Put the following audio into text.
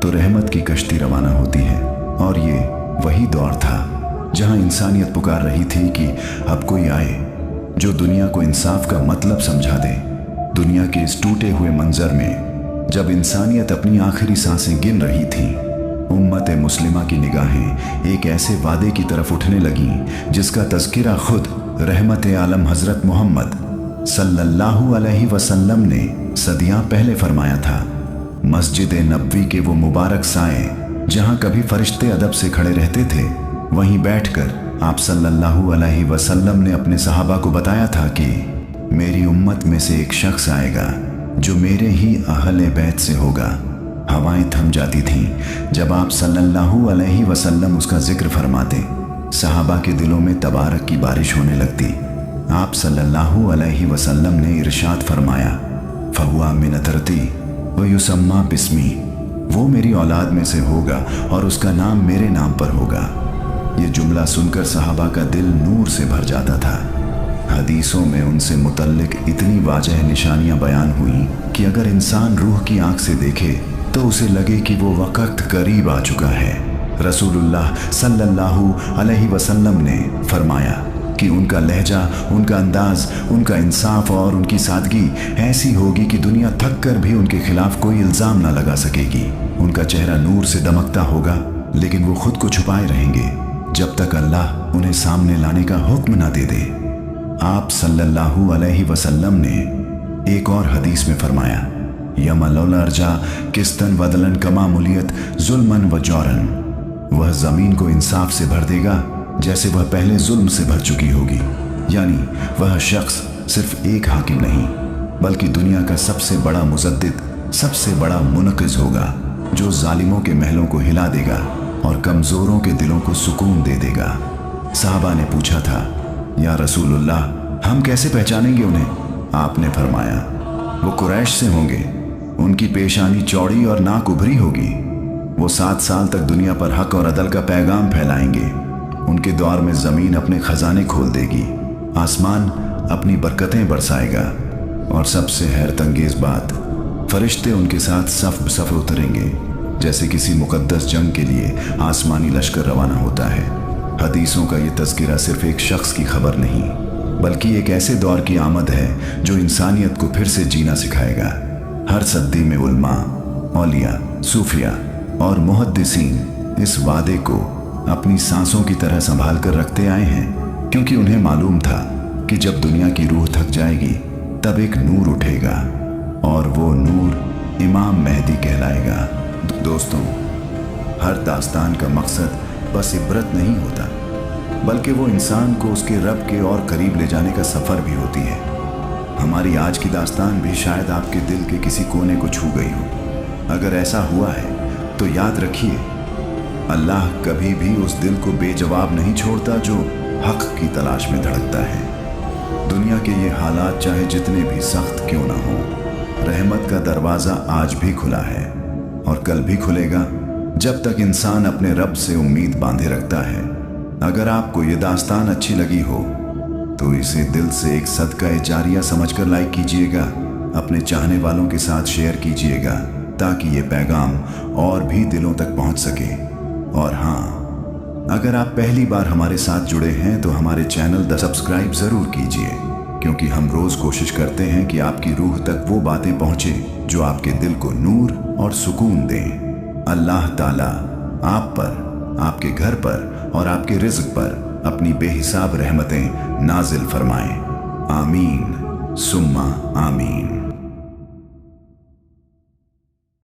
तो रहमत की कश्ती रवाना होती है। और ये वही दौर था जहां इंसानियत पुकार रही थी कि अब कोई आए जो दुनिया को इंसाफ का मतलब समझा दे। दुनिया के इस टूटे हुए मंजर में जब इंसानियत अपनी आखिरी सांसें गिन रही थी, उम्मत मुस्लिमा की निगाहें एक ऐसे वादे की तरफ उठने लगीं जिसका तज़किरा खुद रहमत आलम हज़रत मोहम्मद सल्लल्लाहु अलैहि वसल्लम ने सदियां पहले फरमाया था। मस्जिद नबवी के वो मुबारक साए जहां कभी फरिश्ते अदब से खड़े रहते थे, वहीं बैठकर आप सल्लल्लाहु अलैहि वसल्लम ने अपने सहाबा को बताया था कि मेरी उम्मत में से एक शख्स आएगा जो मेरे ही अहले बैत से होगा। हवाएं थम जाती थीं जब आप सल्लल्लाहु अलैहि वसल्लम उसका जिक्र फरमाते। सहाबा के दिलों में तबारक की बारिश होने लगती। आप सल्लल्लाहु अलैहि वसल्लम ने इरशाद फरमाया, फहुआ मिन तरती व युसम्मा बिस्मी, वो मेरी औलाद में से होगा और उसका नाम मेरे नाम पर होगा। ये जुमला सुनकर सहाबा का दिल नूर से भर जाता था। हदीसों में उनसे मुतल्लिक इतनी वाजह निशानियां बयान हुई कि अगर इंसान रूह की आंख से देखे तो उसे लगे कि वो वक्त करीब आ चुका है। रसूलुल्लाह सल्लल्लाहु अलैहि वसल्लम ने फरमाया कि उनका लहजा, उनका अंदाज, उनका इंसाफ और उनकी सादगी ऐसी होगी कि दुनिया थक कर भी उनके खिलाफ कोई इल्ज़ाम ना लगा सकेगी। उनका चेहरा नूर से दमकता होगा, लेकिन वो खुद को छुपाए रहेंगे जब तक अल्लाह उन्हें सामने लाने का हुक्म ना दे दे। आप सल्लल्लाहु अलैहि वसल्लम ने एक और हदीस में फरमाया, यमल अर्जा किस्तन वदलन कमा मुलियत जुल्मन व जौरन, वह ज़मीन को इंसाफ से भर देगा जैसे वह पहले जुल्म से भर चुकी होगी। यानी वह शख्स सिर्फ एक हाकिम नहीं बल्कि दुनिया का सबसे बड़ा मुजद्दिद, सबसे बड़ा मुनक़िज़ होगा जो जालिमों के महलों को हिला देगा और कमज़ोरों के दिलों को सुकून दे देगा। साहबा ने पूछा था, या रसूलुल्लाह, हम कैसे पहचानेंगे उन्हें? आपने फरमाया, वो कुरैश से होंगे, उनकी पेशानी चौड़ी और नाक उभरी होगी। वो 7 साल तक दुनिया पर हक और अदल का पैगाम फैलाएंगे। उनके दौर में ज़मीन अपने खजाने खोल देगी, आसमान अपनी बरकतें बरसाएगा और सबसे हैरत अंगेज़ बात, फरिश्ते उनके साथ सफ़ सफ़ उतरेंगे जैसे किसी मुक़द्दस जंग के लिए आसमानी लश्कर रवाना होता है। हदीसों का ये तज़किरा सिर्फ एक शख्स की खबर नहीं बल्कि एक ऐसे दौर की आमद है जो इंसानियत को फिर से जीना सिखाएगा। हर सदी में उलमा, औलिया, सूफिया और मुहद्दिसीन इस वादे को अपनी सांसों की तरह संभाल कर रखते आए हैं, क्योंकि उन्हें मालूम था कि जब दुनिया की रूह थक जाएगी तब एक नूर उठेगा और वो नूर इमाम मेहदी कहलाएगा। दोस्तों, हर दास्तान का मकसद बस इबरत नहीं होता बल्कि वो इंसान को उसके रब के और करीब ले जाने का सफ़र भी होती है। हमारी आज की दास्तान भी शायद आपके दिल के किसी कोने को छू गई हो। अगर ऐसा हुआ है तो याद रखिए, अल्लाह कभी भी उस दिल को बेजवाब नहीं छोड़ता जो हक की तलाश में धड़कता है। दुनिया के ये हालात चाहे जितने भी सख्त क्यों ना हो, रहमत का दरवाज़ा आज भी खुला है और कल भी खुलेगा जब तक इंसान अपने रब से उम्मीद बांधे रखता है। अगर आपको ये दास्तान अच्छी लगी हो तो इसे दिल से एक सदका जारिया समझकर लाइक कीजिएगा, अपने चाहने वालों के साथ शेयर कीजिएगा ताकि ये पैगाम और भी दिलों तक पहुंच सके। और हाँ, अगर आप पहली बार हमारे साथ जुड़े हैं तो हमारे चैनल द सब्सक्राइब ज़रूर कीजिए, क्योंकि हम रोज़ कोशिश करते हैं कि आपकी रूह तक वो बातें पहुँचे जो आपके दिल को नूर और सुकून दें। अल्लाह ताला आप पर, आपके घर पर और आपके रिज़्क़ पर अपनी बेहिसाब रहमतें नाजिल फरमाएं। आमीन सुम्मा आमीन।